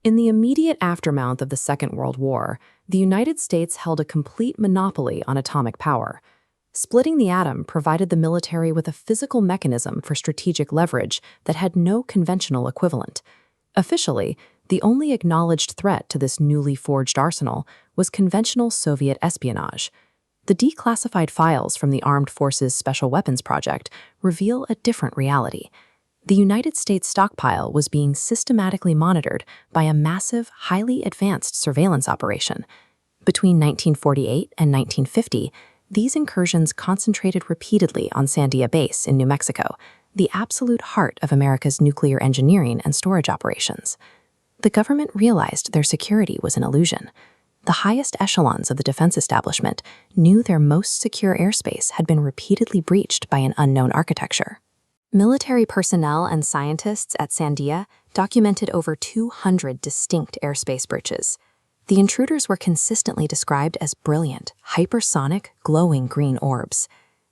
In the immediate aftermath of the Second World War, the United States held a complete monopoly on atomic power. Splitting the atom provided the military with a physical mechanism for strategic leverage that had no conventional equivalent. Officially, the only acknowledged threat to this newly forged arsenal was conventional Soviet espionage. The declassified files from the Armed Forces Special Weapons Project reveal a different reality. The United States stockpile was being systematically monitored by a massive, highly advanced surveillance operation. Between 1948 and 1950, these incursions concentrated repeatedly on Sandia Base in New Mexico, the absolute heart of America's nuclear engineering and storage operations. The government realized their security was an illusion. The highest echelons of the defense establishment knew their most secure airspace had been repeatedly breached by an unknown architecture. Military personnel and scientists at Sandia documented over 200 distinct airspace breaches. The intruders were consistently described as brilliant, hypersonic, glowing green orbs.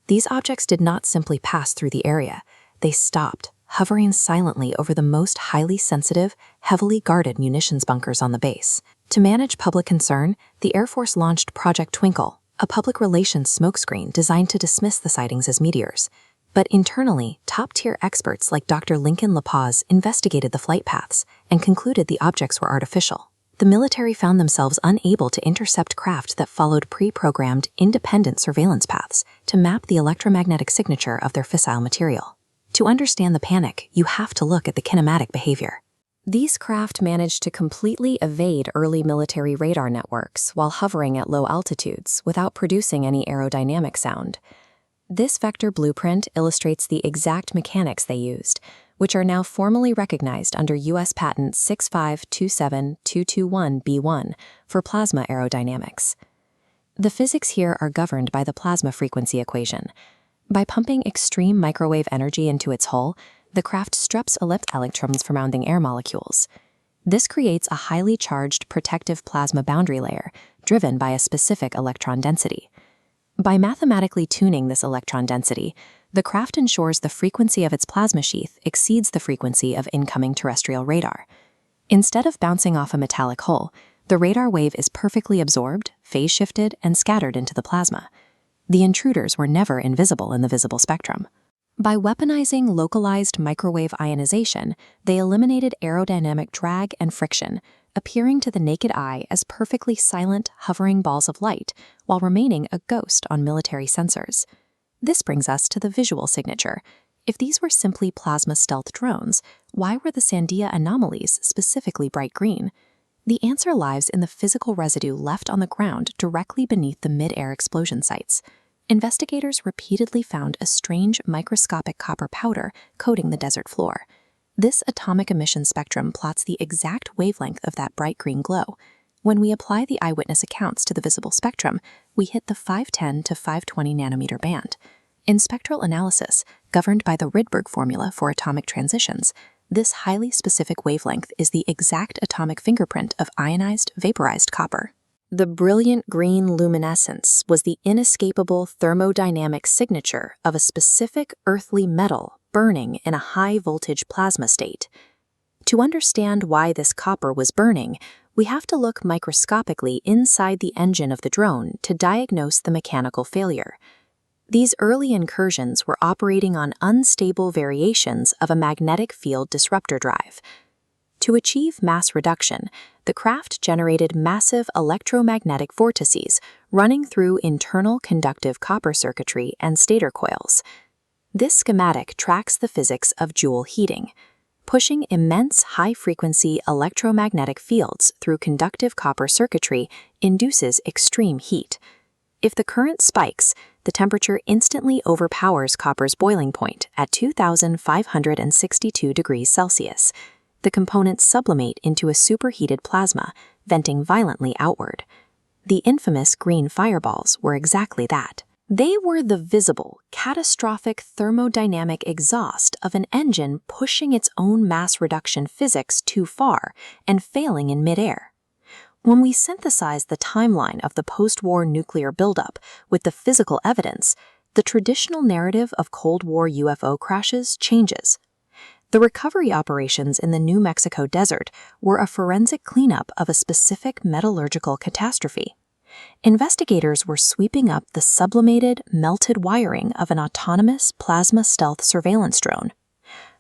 These objects did not simply pass through the area. They stopped, hovering silently over the most highly sensitive, heavily guarded munitions bunkers on the base. To manage public concern, the Air Force launched Project Twinkle, a public relations smokescreen designed to dismiss the sightings as meteors. But internally, top-tier experts like Dr. LaPaz investigated the flight paths and concluded the objects were artificial. The military found themselves unable to intercept craft that followed pre-programmed, independent surveillance paths to map the electromagnetic signature of their fissile material. To understand the panic, you have to look at the kinematic behavior. These craft managed to completely evade early military radar networks while hovering at low altitudes without producing any aerodynamic sound. This vector blueprint illustrates the exact mechanics they used, which are now formally recognized under U.S. Patent 6527221B1 for plasma aerodynamics. The physics here are governed by the plasma frequency equation. By pumping extreme microwave energy into its hull, the craft strips electrons from surrounding air molecules. This creates a highly charged protective plasma boundary layer, driven by a specific electron density. By mathematically tuning this electron density, the craft ensures the frequency of its plasma sheath exceeds the frequency of incoming terrestrial radar. Instead of bouncing off a metallic hull, the radar wave is perfectly absorbed, phase-shifted, and scattered into the plasma. The intruders were never invisible in the visible spectrum. By weaponizing localized microwave ionization, they eliminated aerodynamic drag and friction, appearing to the naked eye as perfectly silent, hovering balls of light, while remaining a ghost on military sensors. This brings us to the visual signature. If these were simply plasma stealth drones, why were the Sandia anomalies specifically bright green? The answer lies in the physical residue left on the ground directly beneath the mid-air explosion sites. Investigators repeatedly found a strange microscopic copper powder coating the desert floor. This atomic emission spectrum plots the exact wavelength of that bright green glow. When we apply the eyewitness accounts to the visible spectrum, we hit the 510 to 520 nanometer band. In spectral analysis, governed by the Rydberg formula for atomic transitions, this highly specific wavelength is the exact atomic fingerprint of ionized, vaporized copper. The brilliant green luminescence was the inescapable thermodynamic signature of a specific earthly metal burning in a high-voltage plasma state. To understand why this copper was burning, we have to look microscopically inside the engine of the drone to diagnose the mechanical failure. These early incursions were operating on unstable variations of a magnetic field disruptor drive. To achieve mass reduction, the craft generated massive electromagnetic vortices running through internal conductive copper circuitry and stator coils. This schematic tracks the physics of Joule heating. Pushing immense high-frequency electromagnetic fields through conductive copper circuitry induces extreme heat. If the current spikes, the temperature instantly overpowers copper's boiling point at 2,562 degrees Celsius. The components sublimate into a superheated plasma, venting violently outward. The infamous green fireballs were exactly that. They were the visible, catastrophic thermodynamic exhaust of an engine pushing its own mass reduction physics too far and failing in midair. When we synthesize the timeline of the post-war nuclear buildup with the physical evidence, the traditional narrative of Cold War UFO crashes changes. The recovery operations in the New Mexico desert were a forensic cleanup of a specific metallurgical catastrophe. Investigators were sweeping up the sublimated, melted wiring of an autonomous plasma stealth surveillance drone.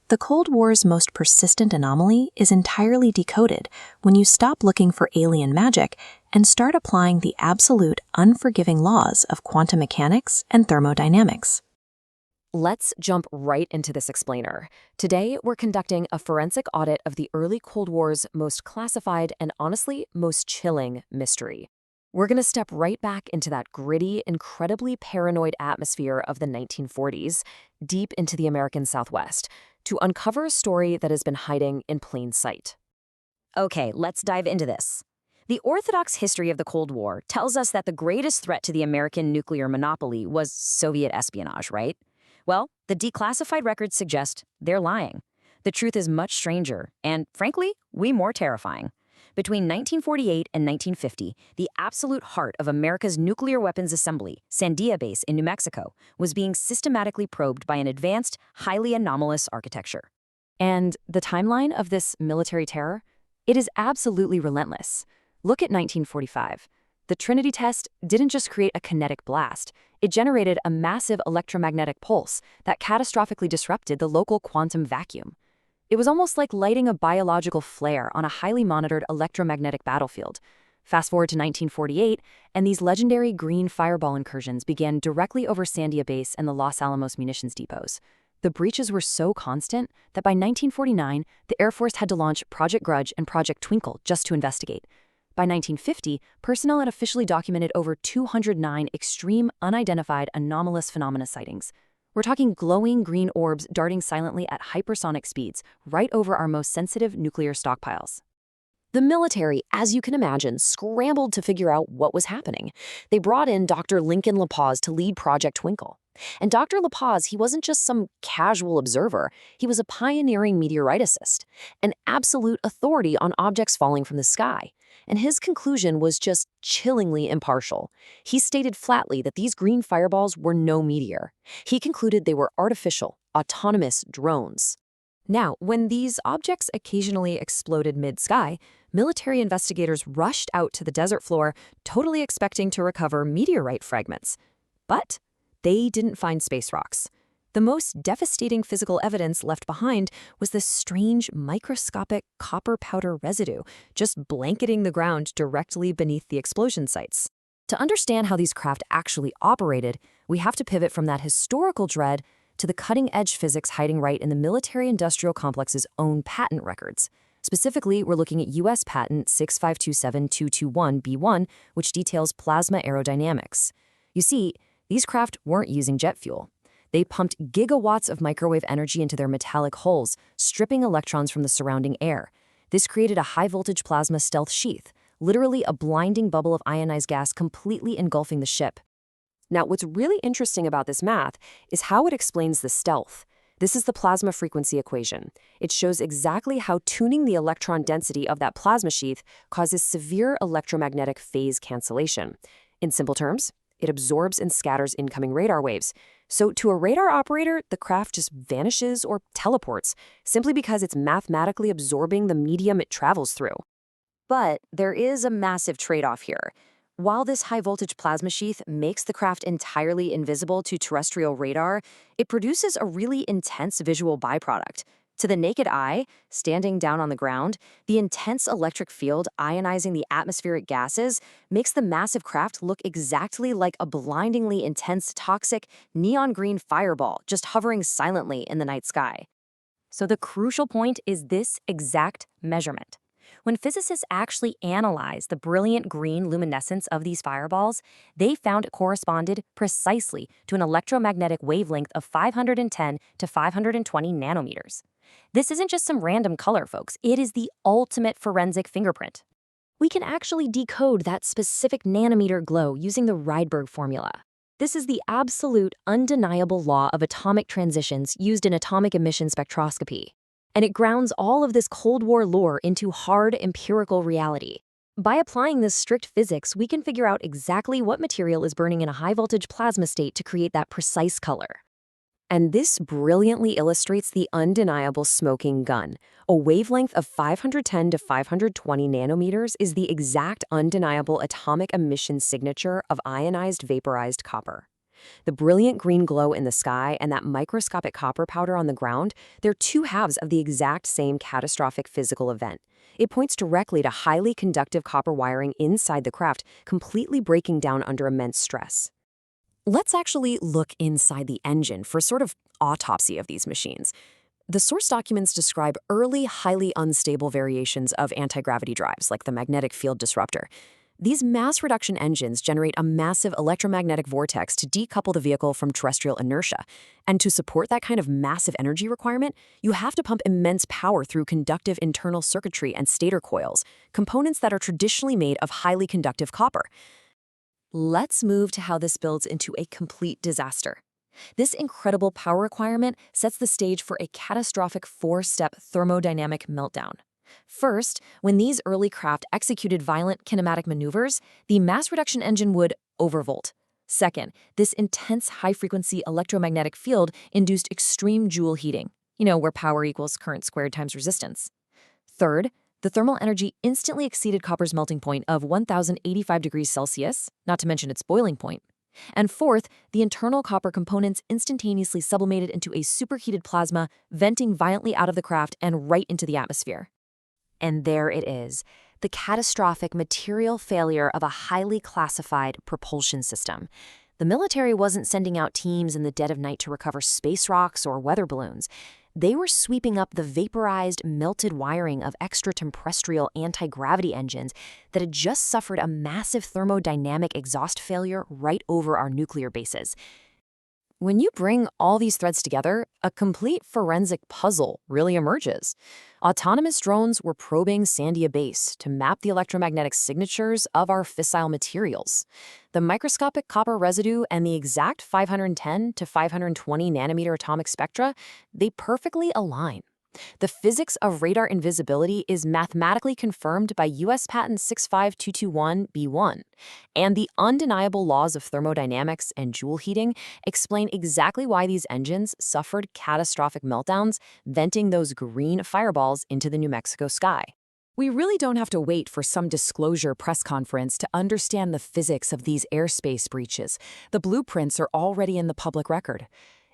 The Cold War's most persistent anomaly is entirely decoded when you stop looking for alien magic and start applying the absolute unforgiving laws of quantum mechanics and thermodynamics. Let's jump right into this explainer. Today, we're conducting a forensic audit of the early Cold War's most classified and honestly most chilling mystery. We're going to step right back into that gritty, incredibly paranoid atmosphere of the 1940s, deep into the American Southwest, to uncover a story that has been hiding in plain sight. Okay, let's dive into this. The orthodox history of the Cold War tells us that the greatest threat to the American nuclear monopoly was Soviet espionage, right? Well, the declassified records suggest they're lying. The truth is much stranger, and frankly, way more terrifying. Between 1948 and 1950, the absolute heart of America's nuclear weapons assembly, Sandia Base in New Mexico, was being systematically probed by an advanced, highly anomalous architecture. And the timeline of this military terror? It is absolutely relentless. Look at 1945. The Trinity test didn't just create a kinetic blast, it generated a massive electromagnetic pulse that catastrophically disrupted the local quantum vacuum. It was almost like lighting a biological flare on a highly monitored electromagnetic battlefield. Fast forward to 1948, and these legendary green fireball incursions began directly over Sandia Base and the Los Alamos munitions depots. The breaches were so constant that by 1949, the Air Force had to launch Project Grudge and Project Twinkle just to investigate. By 1950, personnel had officially documented over 209 extreme, unidentified, anomalous phenomena sightings. We're talking glowing green orbs darting silently at hypersonic speeds, right over our most sensitive nuclear stockpiles. The military, as you can imagine, scrambled to figure out what was happening. They brought in Dr. Lincoln LaPaz to lead Project Twinkle. And Dr. LaPaz, he wasn't just some casual observer. He was a pioneering meteoriticist, an absolute authority on objects falling from the sky. And his conclusion was just chillingly impartial. He stated flatly that these green fireballs were no meteor. He concluded they were artificial, autonomous drones. Now, when these objects occasionally exploded mid-sky, military investigators rushed out to the desert floor, totally expecting to recover meteorite fragments. But they didn't find space rocks. The most devastating physical evidence left behind was this strange microscopic copper powder residue just blanketing the ground directly beneath the explosion sites. To understand how these craft actually operated, we have to pivot from that historical dread to the cutting-edge physics hiding right in the military-industrial complex's own patent records. Specifically, we're looking at U.S. Patent 6527221B1, which details plasma aerodynamics. You see, these craft weren't using jet fuel. They pumped gigawatts of microwave energy into their metallic hulls, stripping electrons from the surrounding air. This created a high-voltage plasma stealth sheath, literally a blinding bubble of ionized gas completely engulfing the ship. Now, what's really interesting about this math is how it explains the stealth. This is the plasma frequency equation. It shows exactly how tuning the electron density of that plasma sheath causes severe electromagnetic phase cancellation. In simple terms, it absorbs and scatters incoming radar waves. So to a radar operator, the craft just vanishes or teleports, simply because it's mathematically absorbing the medium it travels through. But there is a massive trade-off here. While this high-voltage plasma sheath makes the craft entirely invisible to terrestrial radar, it produces a really intense visual byproduct. To the naked eye, standing down on the ground, the intense electric field ionizing the atmospheric gases makes the massive craft look exactly like a blindingly intense, toxic, neon green fireball just hovering silently in the night sky. So the crucial point is this exact measurement. When physicists actually analyzed the brilliant green luminescence of these fireballs, they found it corresponded precisely to an electromagnetic wavelength of 510 to 520 nanometers. This isn't just some random color, folks. It is the ultimate forensic fingerprint. We can actually decode that specific nanometer glow using the Rydberg formula. This is the absolute, undeniable law of atomic transitions used in atomic emission spectroscopy. And it grounds all of this Cold War lore into hard, empirical reality. By applying this strict physics, we can figure out exactly what material is burning in a high-voltage plasma state to create that precise color. And this brilliantly illustrates the undeniable smoking gun. A wavelength of 510 to 520 nanometers is the exact undeniable atomic emission signature of ionized vaporized copper. The brilliant green glow in the sky and that microscopic copper powder on the ground, they're two halves of the exact same catastrophic physical event. It points directly to highly conductive copper wiring inside the craft, completely breaking down under immense stress. Let's actually look inside the engine for sort of autopsy of these machines. The source documents describe early, highly unstable variations of anti-gravity drives, like the magnetic field disruptor. These mass reduction engines generate a massive electromagnetic vortex to decouple the vehicle from terrestrial inertia. And to support that kind of massive energy requirement, you have to pump immense power through conductive internal circuitry and stator coils, components that are traditionally made of highly conductive copper. Let's move to how this builds into a complete disaster. This incredible power requirement sets the stage for a catastrophic four-step thermodynamic meltdown. First, when these early craft executed violent kinematic maneuvers, the mass reduction engine would overvolt. Second, this intense high-frequency electromagnetic field induced extreme Joule heating, where power equals current squared times resistance. Third, the thermal energy instantly exceeded copper's melting point of 1,085 degrees Celsius, not to mention its boiling point. And fourth, the internal copper components instantaneously sublimated into a superheated plasma, venting violently out of the craft and right into the atmosphere. And there it is, the catastrophic material failure of a highly classified propulsion system. The military wasn't sending out teams in the dead of night to recover space rocks or weather balloons. They were sweeping up the vaporized, melted wiring of extraterrestrial anti-gravity engines that had just suffered a massive thermodynamic exhaust failure right over our nuclear bases. When you bring all these threads together, a complete forensic puzzle really emerges. Autonomous drones were probing Sandia Base to map the electromagnetic signatures of our fissile materials. The microscopic copper residue and the exact 510 to 520 nanometer atomic spectra, they perfectly align. The physics of radar invisibility is mathematically confirmed by U.S. Patent 65221B1, and the undeniable laws of thermodynamics and Joule heating explain exactly why these engines suffered catastrophic meltdowns, venting those green fireballs into the New Mexico sky. We really don't have to wait for some disclosure press conference to understand the physics of these airspace breaches. The blueprints are already in the public record.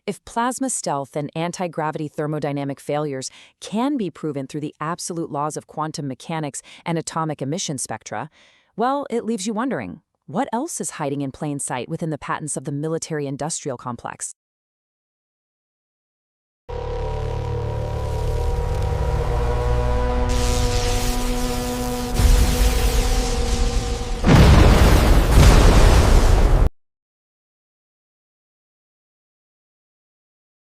If plasma stealth and anti-gravity thermodynamic failures can be proven through the absolute laws of quantum mechanics and atomic emission spectra, well, it leaves you wondering, what else is hiding in plain sight within the patents of the military-industrial complex?